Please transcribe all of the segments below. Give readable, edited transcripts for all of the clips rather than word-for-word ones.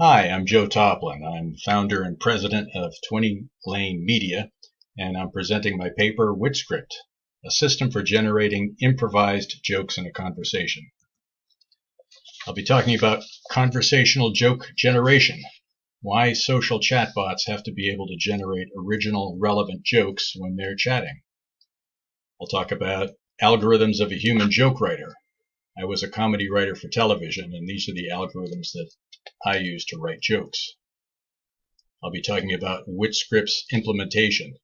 Hi, I'm Joe Toplyn. I'm founder and president of 20 Lane Media, and I'm presenting my paper, Witscript, a system for generating improvised jokes in a conversation. I'll be talking about conversational joke generation, why social chatbots have to be able to generate original, relevant jokes when they're chatting. I'll talk about algorithms of a human joke writer. I was a comedy writer for television, and these are the algorithms that I use to write jokes. I'll be talking about Witscript's implementation.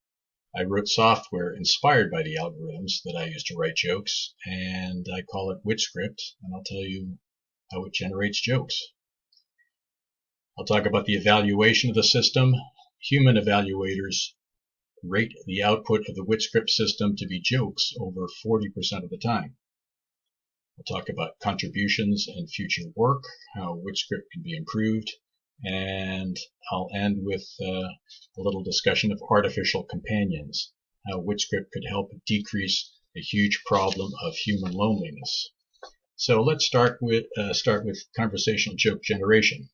I wrote software inspired by the algorithms that I use to write jokes, and I call it Witscript, and I'll tell you how it generates jokes. I'll talk about the evaluation of the system. Human evaluators rate the output of the Witscript system to be jokes over 40% of the time. We'll talk about contributions and future work, how Witscript can be improved, and I'll end with a little discussion of artificial companions, how Witscript could help decrease a huge problem of human loneliness. So let's start with conversational joke generation.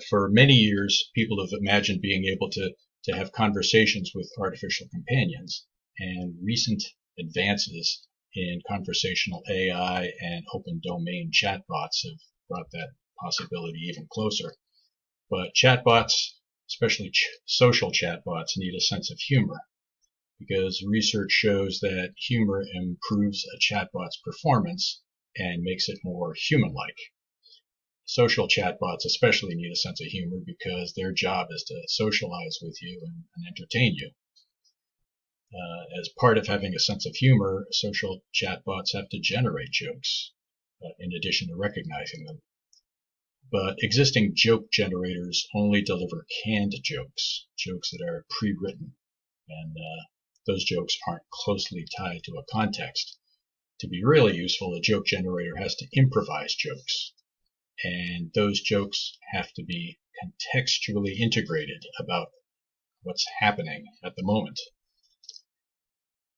For many years, people have imagined being able to have conversations with artificial companions, and recent advances in conversational AI and open domain chatbots have brought that possibility even closer. But chatbots, especially social chatbots, need a sense of humor, because research shows that humor improves a chatbot's performance and makes it more human-like. Social chatbots especially need a sense of humor because their job is to socialize with you and entertain you. As part of having a sense of humor, social chatbots have to generate jokes, in addition to recognizing them. But existing joke generators only deliver canned jokes, jokes that are pre-written, and those jokes aren't closely tied to a context. To be really useful, a joke generator has to improvise jokes, and those jokes have to be contextually integrated about what's happening at the moment.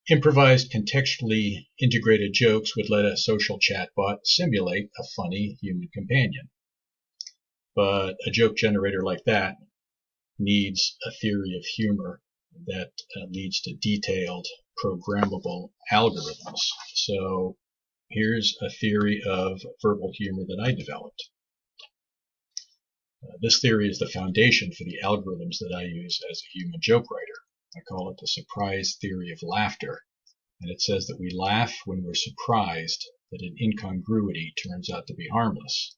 Improvised, contextually integrated jokes would let a social chatbot simulate a funny human companion. But a joke generator like that needs a theory of humor that leads to detailed, programmable algorithms. So here's a theory of verbal humor that I developed. This theory is the foundation for the algorithms that I use as a human joke writer. I call it the surprise theory of laughter, and it says that we laugh when we're surprised that an incongruity turns out to be harmless.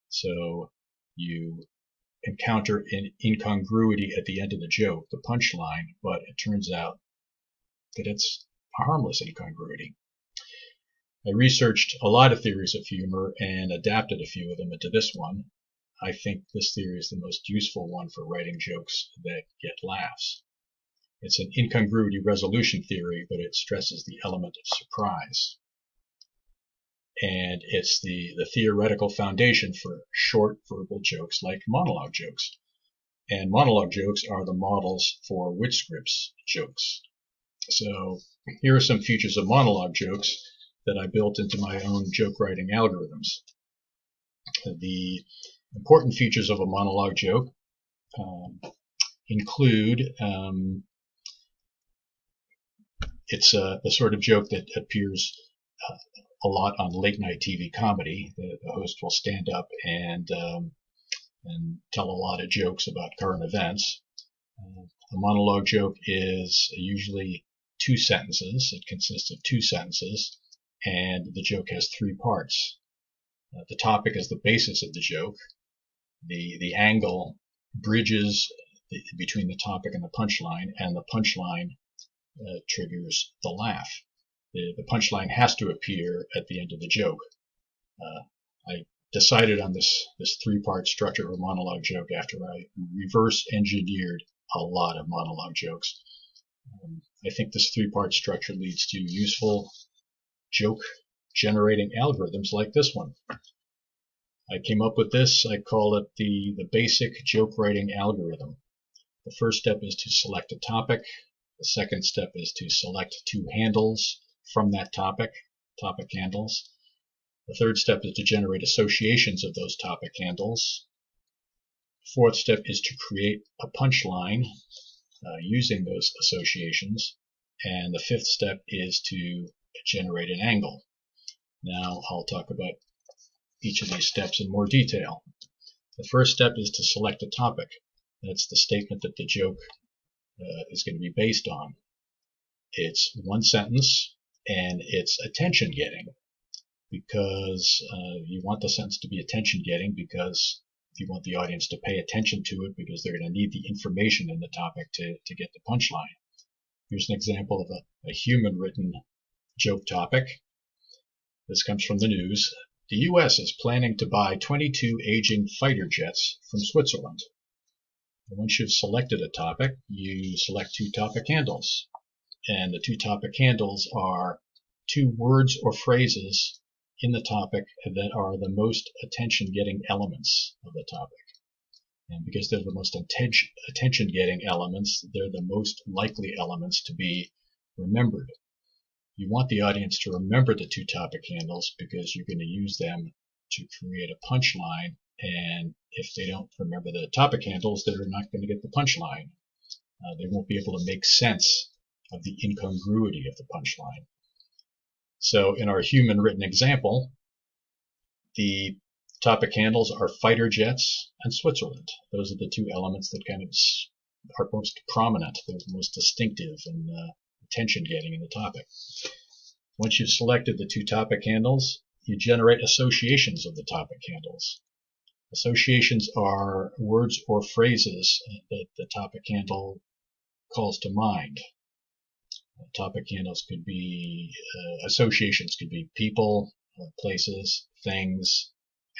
So you encounter an incongruity at the end of the joke, the punchline, but it turns out that it's a harmless incongruity. I researched a lot of theories of humor and adapted a few of them into this one. I think this theory is the most useful one for writing jokes that get laughs. It's an incongruity resolution theory, but it stresses the element of surprise. And it's the theoretical foundation for short verbal jokes like monologue jokes. And monologue jokes are the models for Witscript's jokes. So here are some features of monologue jokes that I built into my own joke writing algorithms. The important features of a monologue joke include it's the sort of joke that appears a lot on late night TV comedy. The host will stand up and tell a lot of jokes about current events. A monologue joke is usually two sentences. It consists of two sentences, and the joke has three parts. The topic is the basis of the joke. The angle bridges between the topic and the punchline, and the punchline triggers the laugh. The punchline has to appear at the end of the joke. I decided on this three-part structure of a monologue joke after I reverse engineered a lot of monologue jokes. I think this three-part structure leads to useful joke generating algorithms like this one. I came up with this. I call it the basic joke writing algorithm. The first step is to select a topic. The second step is to select two handles from that topic handles. The third step is to generate associations of those topic handles. Fourth step is to create a punchline using those associations. And the fifth step is to generate an angle. Now I'll talk about each of these steps in more detail. The first step is to select a topic. That's the statement that the joke is going to be based on. It's one sentence and it's attention getting, because you want the sentence to be attention getting because you want the audience to pay attention to it, because they're going to need the information in the topic to get the punchline. Here's an example of a human written joke topic. This comes from the news. The U.S. is planning to buy 22 aging fighter jets from Switzerland. And once you've selected a topic, you select two topic handles. And the two topic handles are two words or phrases in the topic that are the most attention-getting elements of the topic. And because they're the most attention-getting elements, they're the most likely elements to be remembered. You want the audience to remember the two topic handles because you're going to use them to create a punchline, and if they don't remember the topic handles, they're not going to get the punchline. They won't be able to make sense of the incongruity of the punchline. So in our human written example, the topic handles are fighter jets and Switzerland. Those are the two elements that kind of are most prominent, they're most distinctive and attention getting in the topic. Once you've selected the two topic handles, you generate associations of the topic handles. Associations are words or phrases that the topic handle calls to mind. Topic handles could be, associations could be people, places, things,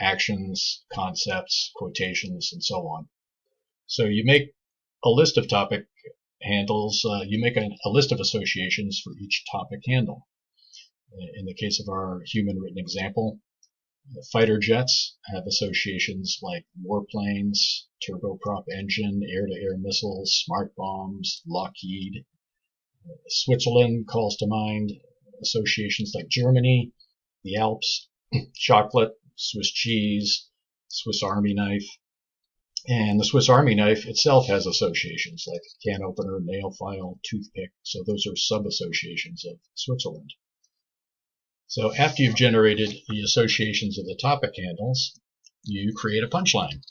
actions, concepts, quotations, and so on. So you make a list of topic handles, you make a list of associations for each topic handle. In the case of our human written example, fighter jets have associations like warplanes, turboprop engine, air-to-air missiles, smart bombs, Lockheed. Switzerland calls to mind associations like Germany, the Alps, chocolate, Swiss cheese, Swiss Army knife. And the Swiss Army knife itself has associations like can opener, nail file, toothpick. So those are sub-associations of Switzerland. So after you've generated the associations of the topic handles, you create a punchline.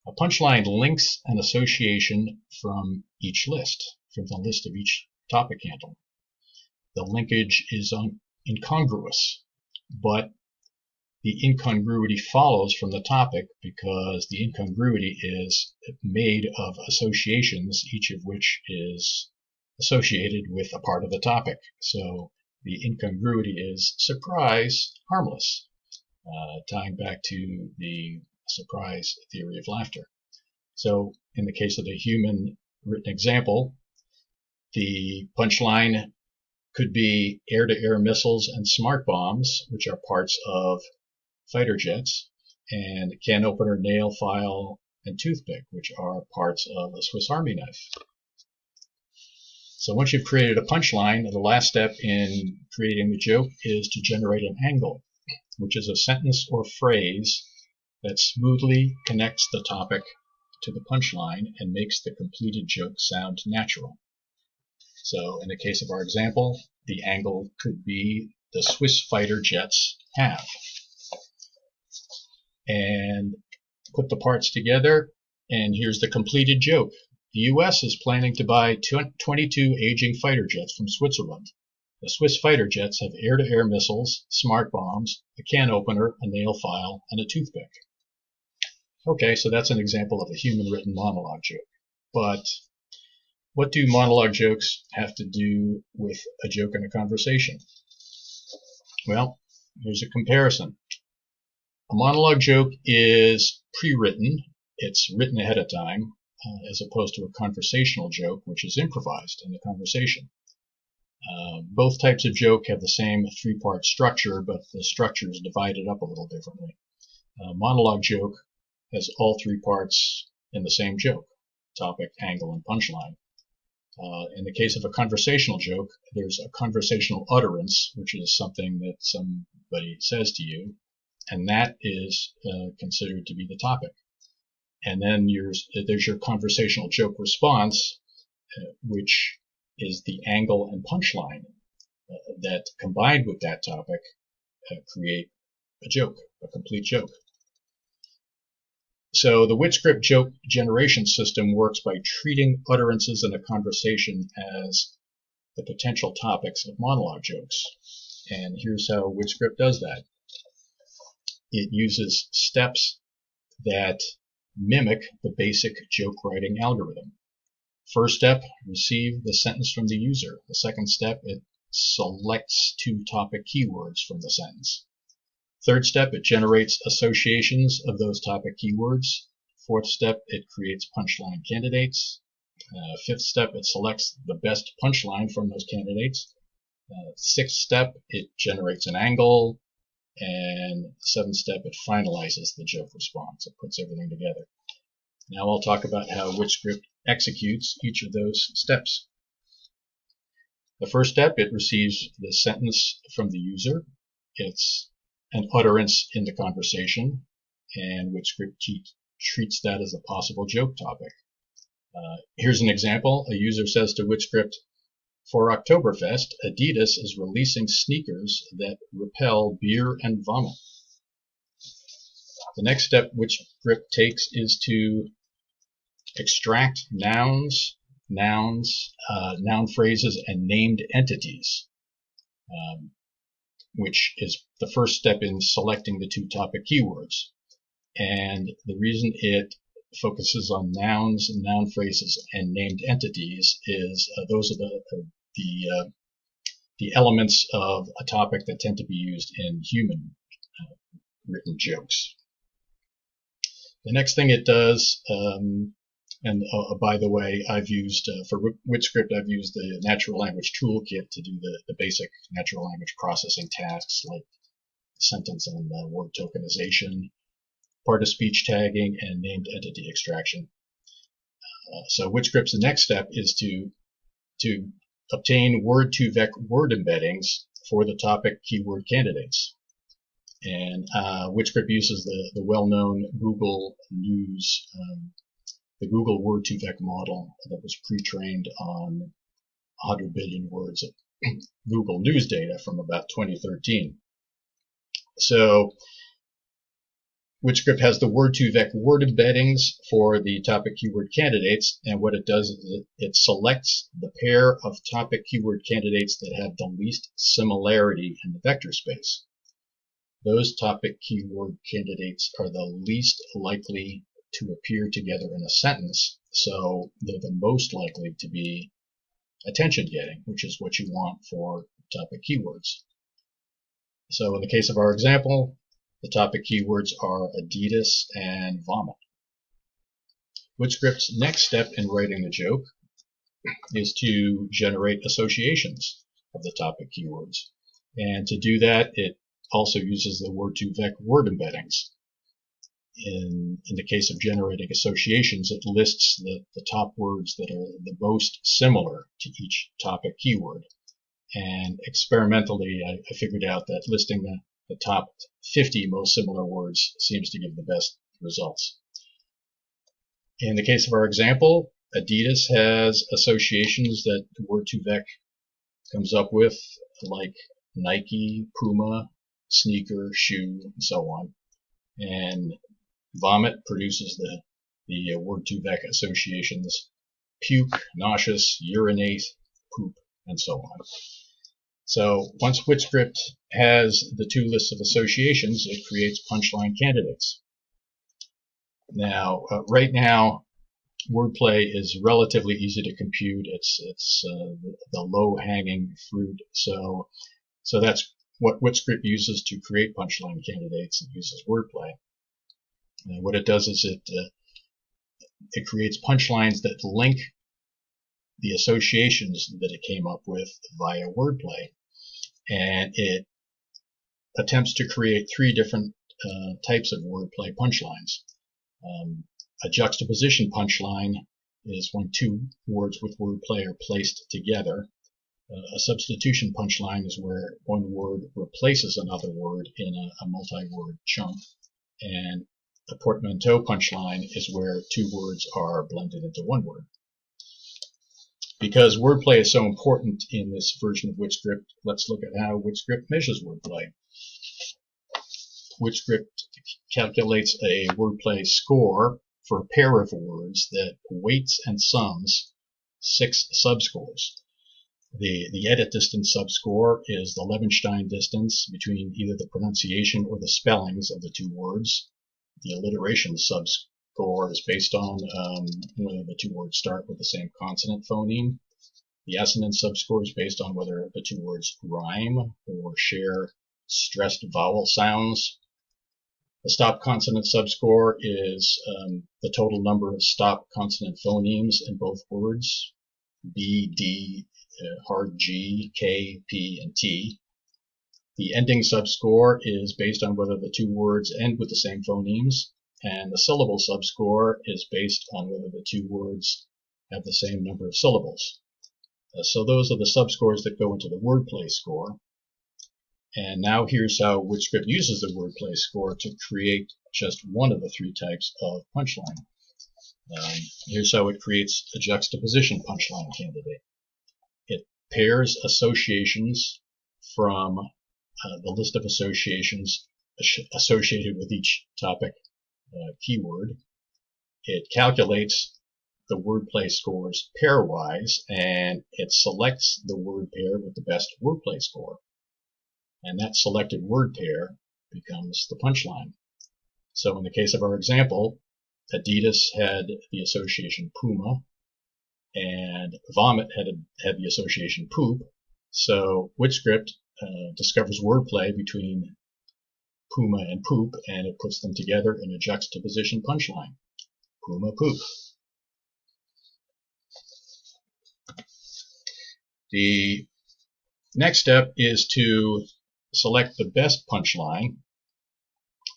A punchline links an association from each list, from the list of each topic handle. The linkage is incongruous, but the incongruity follows from the topic because the incongruity is made of associations, each of which is associated with a part of the topic. So the incongruity is surprise, harmless, tying back to the surprise theory of laughter. So in the case of the human written example, the punchline could be air-to-air missiles and smart bombs, which are parts of fighter jets, and can opener, nail file, and toothpick, which are parts of a Swiss Army knife. So once you've created a punchline, the last step in creating the joke is to generate an angle, which is a sentence or phrase that smoothly connects the topic to the punchline and makes the completed joke sound natural. So in the case of our example, the angle could be the Swiss fighter jets have. And put the parts together, and here's the completed joke. The U.S. is planning to buy 22 aging fighter jets from Switzerland. The Swiss fighter jets have air-to-air missiles, smart bombs, a can opener, a nail file, and a toothpick. Okay, so that's an example of a human-written monologue joke. But what do monologue jokes have to do with a joke in a conversation? Well, here's a comparison. A monologue joke is pre-written. It's written ahead of time, as opposed to a conversational joke, which is improvised in the conversation. Both types of joke have the same three-part structure, but the structure is divided up a little differently. A monologue joke has all three parts in the same joke: topic, angle, and punchline. In the case of a conversational joke, there's a conversational utterance, which is something that somebody says to you, and that is considered to be the topic. And then there's your conversational joke response, which is the angle and punchline that combined with that topic create a joke, a complete joke. So the Witscript joke generation system works by treating utterances in a conversation as the potential topics of monologue jokes. And here's how Witscript does that. It uses steps that mimic the basic joke writing algorithm. First step, receive the sentence from the user. The second step, it selects two topic keywords from the sentence. Third step, it generates associations of those topic keywords. Fourth step, it creates punchline candidates. Fifth step, it selects the best punchline from those candidates. Sixth step, it generates an angle. And seventh step, it finalizes the joke response. It puts everything together. Now I'll talk about how Witscript executes each of those steps. The first step, it receives the sentence from the user. It's an utterance in the conversation, and Witscript treats that as a possible joke topic. Here's an example. A user says to Witscript, "For Oktoberfest, Adidas is releasing sneakers that repel beer and vomit." The next step Witscript takes is to extract nouns, noun phrases, and named entities, which is the first step in selecting the two topic keywords. And the reason it focuses on nouns, noun phrases, and named entities is those are the elements of a topic that tend to be used in human written jokes. The next thing it does, by the way, I've used, for Witscript, I've used the natural language toolkit to do the basic natural language processing tasks like sentence and word tokenization, part of speech tagging, and named entity extraction. So Witscript's next step is to obtain word-to-vec word embeddings for the topic keyword candidates. And Witscript uses the well-known Google News, the Google word-to-vec model that was pre-trained on 100 billion words of Google News data from about 2013. So Witscript has the word-to-vec word embeddings for the topic keyword candidates, and what it does is it selects the pair of topic keyword candidates that have the least similarity in the vector space. Those topic keyword candidates are the least likely to appear together in a sentence, so they're the most likely to be attention-getting, which is what you want for topic keywords. So in the case of our example, the topic keywords are Adidas and vomit. Witscript's next step in writing the joke is to generate associations of the topic keywords. And to do that, it also uses the word-to-vec word embeddings. In the case of generating associations, it lists the top words that are the most similar to each topic keyword. And experimentally, I figured out that listing the top 50 most similar words seems to give the best results. In the case of our example, Adidas has associations that word2vec comes up with, like Nike, Puma, sneaker, shoe, and so on. And vomit produces the word2vec associations puke, nauseous, urinate, poop, and so on. So once Witscript has the two lists of associations, it creates punchline candidates. Now, right now, wordplay is relatively easy to compute. It's the low-hanging fruit. So that's what Witscript uses to create punchline candidates. It uses wordplay. And what it does is it creates punchlines that link the associations that it came up with via wordplay. And it attempts to create three different types of wordplay punchlines. A juxtaposition punchline is when two words with wordplay are placed together. A substitution punchline is where one word replaces another word in a multi-word chunk. And A portmanteau punchline is where two words are blended into one word. Because wordplay is so important in this version of Witscript, let's look at how Witscript measures wordplay. Witscript calculates a wordplay score for a pair of words that weights and sums 6 subscores. The edit distance subscore is the Levenstein distance between either the pronunciation or the spellings of the two words. The alliteration subscore is based on whether the two words start with the same consonant phoneme. The assonance subscore is based on whether the two words rhyme or share stressed vowel sounds. The stop consonant subscore is the total number of stop consonant phonemes in both words, B, D, hard G, K, P, and T. The ending subscore is based on whether the two words end with the same phonemes, and the syllable subscore is based on whether the two words have the same number of syllables. So those are the subscores that go into the wordplay score. And now here's how Witscript uses the wordplay score to create just one of the 3 types of punchline. Here's how it creates a juxtaposition punchline candidate. It pairs associations from the list of associations associated with each topic keyword. It calculates the wordplay scores pairwise, and it selects the word pair with the best wordplay score. And that selected word pair becomes the punchline. So in the case of our example, Adidas had the association Puma, and vomit had the association poop. So Witscript discovers wordplay between Puma and poop, and it puts them together in a juxtaposition punchline. Puma poop. The next step is to select the best punchline.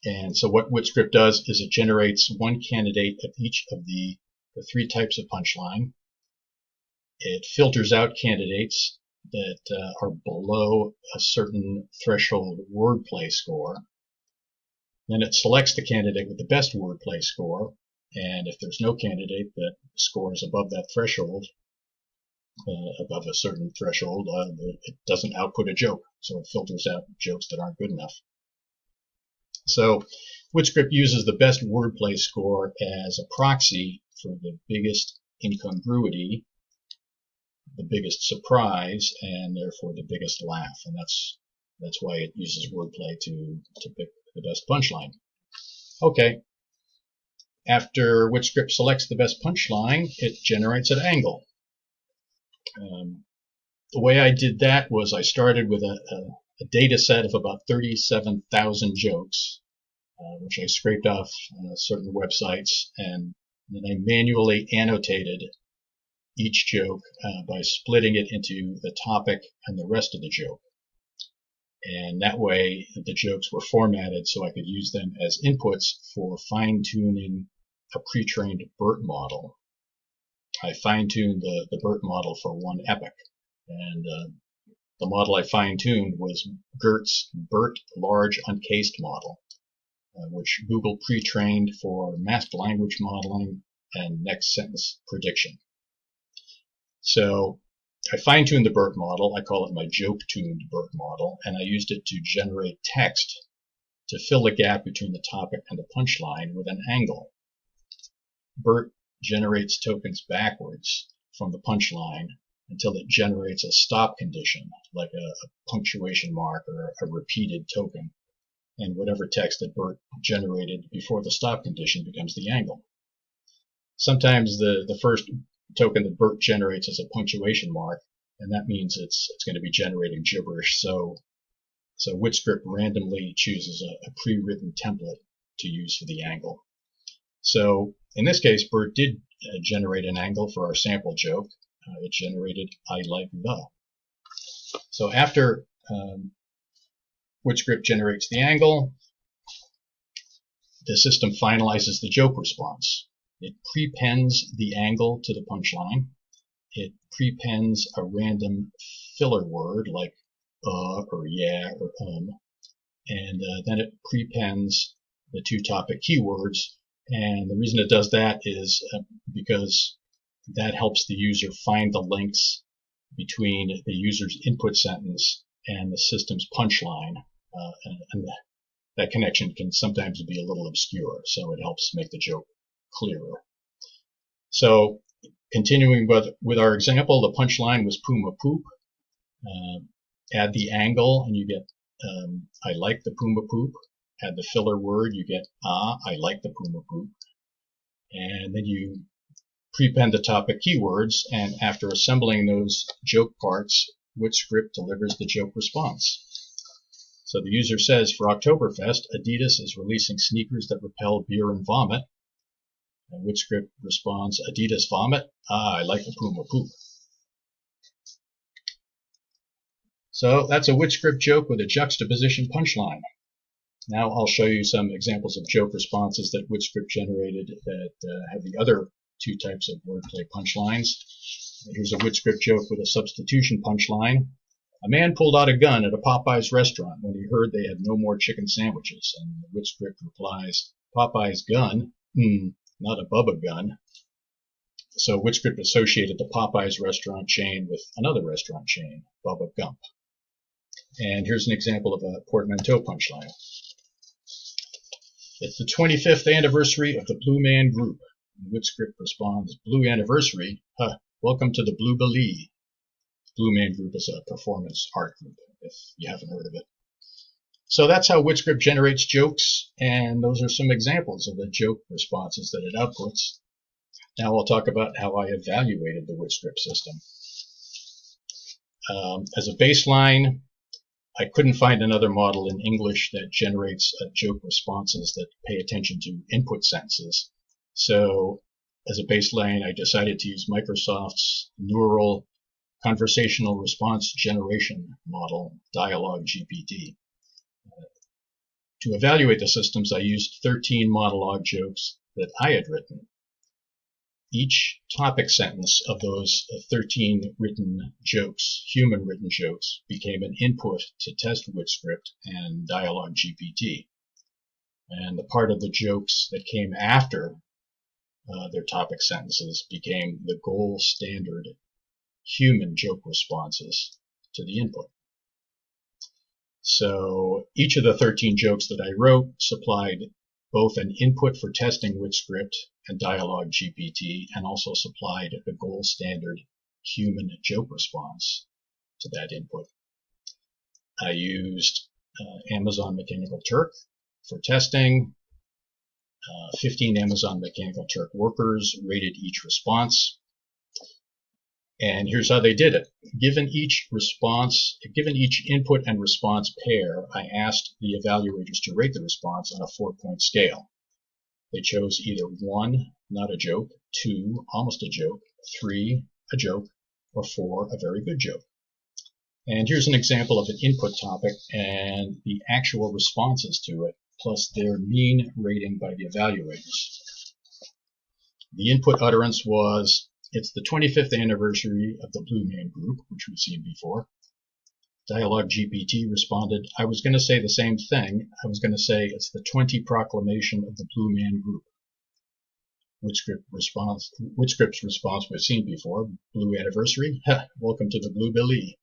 And so what Witscript does is it generates one candidate of each of the 3 types of punchline. It filters out candidates that are below a certain threshold wordplay score. Then it selects the candidate with the best wordplay score, and if there's no candidate that scores above that threshold, above a certain threshold, it doesn't output a joke, so it filters out jokes that aren't good enough. So Witscript uses the best wordplay score as a proxy for the biggest incongruity, the biggest surprise, and therefore the biggest laugh. And that's why it uses wordplay to pick the best punchline. Okay. After Witscript selects the best punchline, it generates an angle. The way I did that was I started with a data set of about 37,000 jokes, which I scraped off certain websites, and then I manually annotated each joke by splitting it into the topic and the rest of the joke. And that way the jokes were formatted so I could use them as inputs for fine-tuning a pre-trained BERT model. I fine-tuned the BERT model for one epoch, and the model I fine-tuned was Gert's BERT large uncased model, which Google pre-trained for masked language modeling and next sentence prediction. So I fine-tuned the BERT model. I call it my joke-tuned BERT model, and I used it to generate text to fill the gap between the topic and the punchline with an angle. BERT generates tokens backwards from the punchline until it generates a stop condition, like a punctuation mark or a repeated token. And whatever text that BERT generated before the stop condition becomes the angle. Sometimes the first token that BERT generates is a punctuation mark, and that means it's going to be generating gibberish. So Witscript randomly chooses a pre-written template to use for the angle. So in this case, BERT did generate an angle for our sample joke. It generated "I like the." So after Witscript generates the angle, the system finalizes the joke response. It prepends the angle to the punchline. It prepends a random filler word like or yeah or and then it prepends the two topic keywords. And the reason it does that is because that helps the user find the links between the user's input sentence and the system's punchline. And that connection can sometimes be a little obscure, so it helps make the joke clearer. So continuing with our example, the punchline was Puma Poop. Add the angle and you get I like the Puma Poop. Add the filler word, you get I like the Puma Poop. And then you prepend the topic keywords, and after assembling those joke parts, Witscript delivers the joke response. So the user says, for Oktoberfest, Adidas is releasing sneakers that repel beer and vomit. And Witscript responds, Adidas vomit? I like the Puma Poop. So that's a Witscript joke with a juxtaposition punchline. Now I'll show you some examples of joke responses that Witscript generated that have the other two types of wordplay punchlines. Here's a Witscript joke with a substitution punchline. A man pulled out a gun at a Popeyes restaurant when he heard they had no more chicken sandwiches, and Witscript replies, Popeyes gun? Not a Bubba gun. So Witscript associated the Popeyes restaurant chain with another restaurant chain, Bubba Gump. And here's an example of a portmanteau punchline. It's the 25th anniversary of the Blue Man Group. Witscript responds, Blue anniversary? Welcome to the Blue Believe. Blue Man Group is a performance art group, if you haven't heard of it. So that's how Witscript generates jokes, and those are some examples of the joke responses that it outputs. Now I'll talk about how I evaluated the Witscript system. As a baseline, I couldn't find another model in English that generates joke responses that pay attention to input sentences. So as a baseline, I decided to use Microsoft's neural conversational response generation model, Dialogue GPT. To evaluate the systems, I used 13 monologue jokes that I had written. Each topic sentence of those 13 written jokes, human written jokes, became an input to test Witscript and Dialogue GPT. And the part of the jokes that came after their topic sentences became the gold standard human joke responses to the input. So each of the 13 jokes that I wrote supplied both an input for testing Witscript and Dialogue GPT, and also supplied the gold standard human joke response to that input. I used Amazon Mechanical Turk for testing. 15 Amazon Mechanical Turk workers rated each response. And here's how they did it. Given each input and response pair, I asked the evaluators to rate the response on a 4-point scale. They chose either 1, not a joke, 2, almost a joke, 3, a joke, or 4, a very good joke. And here's an example of an input topic and the actual responses to it, plus their mean rating by the evaluators. The input utterance was, it's the 25th anniversary of the Blue Man Group, which we've seen before. Dialogue GPT responded, I was going to say the same thing. I was going to say it's the 20 proclamation of the Blue Man Group. Witscript's response we've seen before. Blue anniversary? Welcome to the Blue Billy.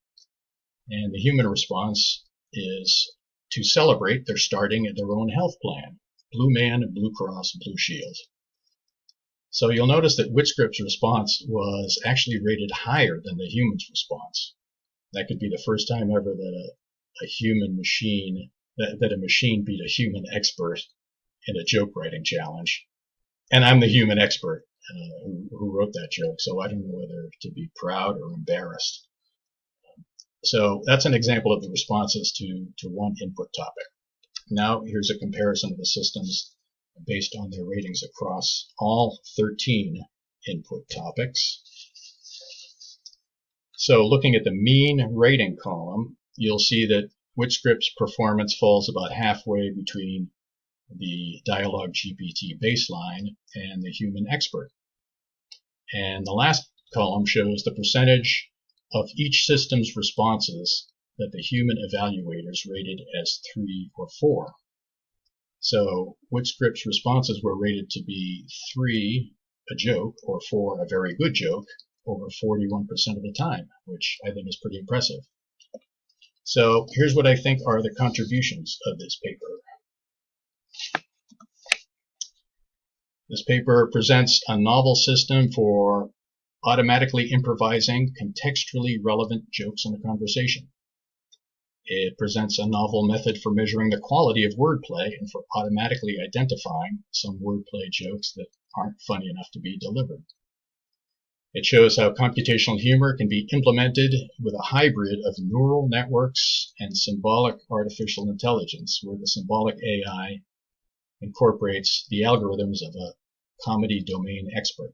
And the human response is to celebrate, they're starting their own health plan. Blue Man, Blue Cross, Blue Shield. So you'll notice that Witscript's response was actually rated higher than the human's response. That could be the first time ever that a machine beat a human expert in a joke writing challenge. And I'm the human expert who wrote that joke, so I don't know whether to be proud or embarrassed. So that's an example of the responses to one input topic. Now here's a comparison of the systems based on their ratings across all 13 input topics. So looking at the mean rating column, you'll see that Witscript's performance falls about halfway between the Dialogue GPT baseline and the human expert. And the last column shows the percentage of each system's responses that the human evaluators rated as 3 or 4. So Witscript's responses were rated to be 3 a joke or 4 a very good joke over 41% of the time, which I think is pretty impressive. So here's what I think are the contributions of this paper. This paper presents a novel system for automatically improvising contextually relevant jokes in a conversation. It presents a novel method for measuring the quality of wordplay and for automatically identifying some wordplay jokes that aren't funny enough to be delivered. It shows how computational humor can be implemented with a hybrid of neural networks and symbolic artificial intelligence, where the symbolic AI incorporates the algorithms of a comedy domain expert.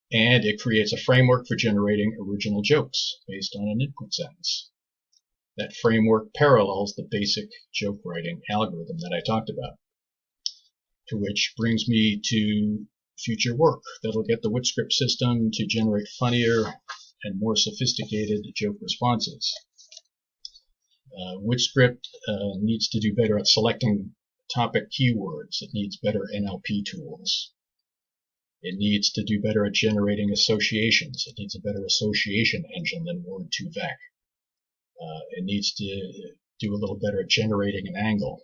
And it creates a framework for generating original jokes based on an input sentence. That framework parallels the basic joke writing algorithm that I talked about, to which brings me to future work that'll get the Witscript system to generate funnier and more sophisticated joke responses. Witscript needs to do better at selecting topic keywords. It needs better NLP tools. It needs to do better at generating associations. It needs a better association engine than Word2Vec. It needs to do a little better at generating an angle.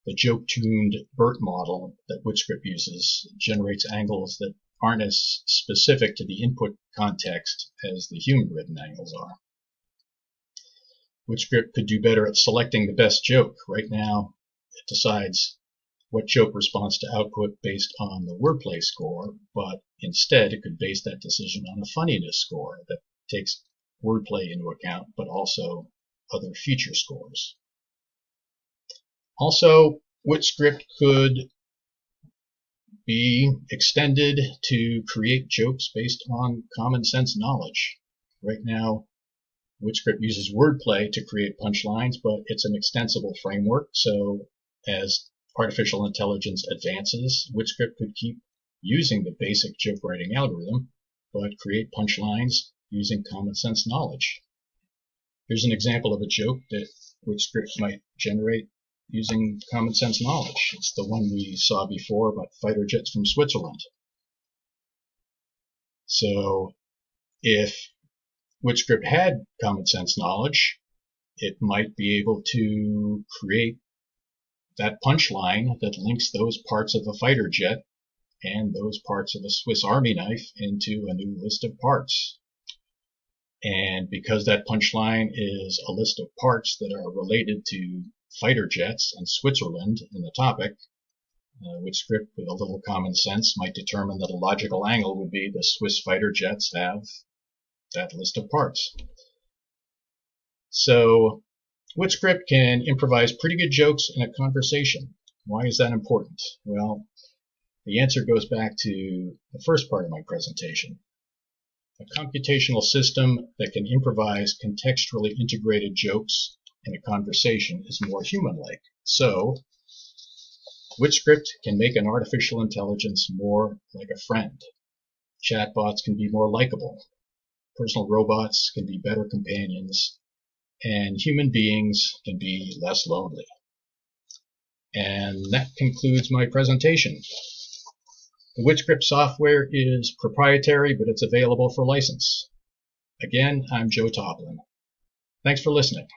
The joke-tuned BERT model that Witscript uses generates angles that aren't as specific to the input context as the human-written angles are. Witscript could do better at selecting the best joke. Right now, it decides what joke response to output based on the wordplay score, but instead it could base that decision on a funniness score that takes wordplay into account, but also other feature scores. Also, Witscript could be extended to create jokes based on common sense knowledge. Right now, Witscript uses wordplay to create punchlines, but it's an extensible framework, so as artificial intelligence advances, Witscript could keep using the basic joke writing algorithm, but create punchlines using common sense knowledge. Here's an example of a joke that Witscript might generate using common sense knowledge. It's the one we saw before about fighter jets from Switzerland. So if Witscript had common sense knowledge, it might be able to create that punchline that links those parts of a fighter jet and those parts of a Swiss Army knife into a new list of parts. And because that punchline is a list of parts that are related to fighter jets and Switzerland in the topic, Witscript with a little common sense might determine that a logical angle would be the Swiss fighter jets have that list of parts. So Witscript can improvise pretty good jokes in a conversation. Why is that important? Well, the answer goes back to the first part of my presentation. A computational system that can improvise contextually integrated jokes in a conversation is more human-like. So, Witscript can make an artificial intelligence more like a friend. Chatbots can be more likable. Personal robots can be better companions. And human beings can be less lonely. And that concludes my presentation. The Witscript software is proprietary, but it's available for license. Again, I'm Joe Toplyn. Thanks for listening.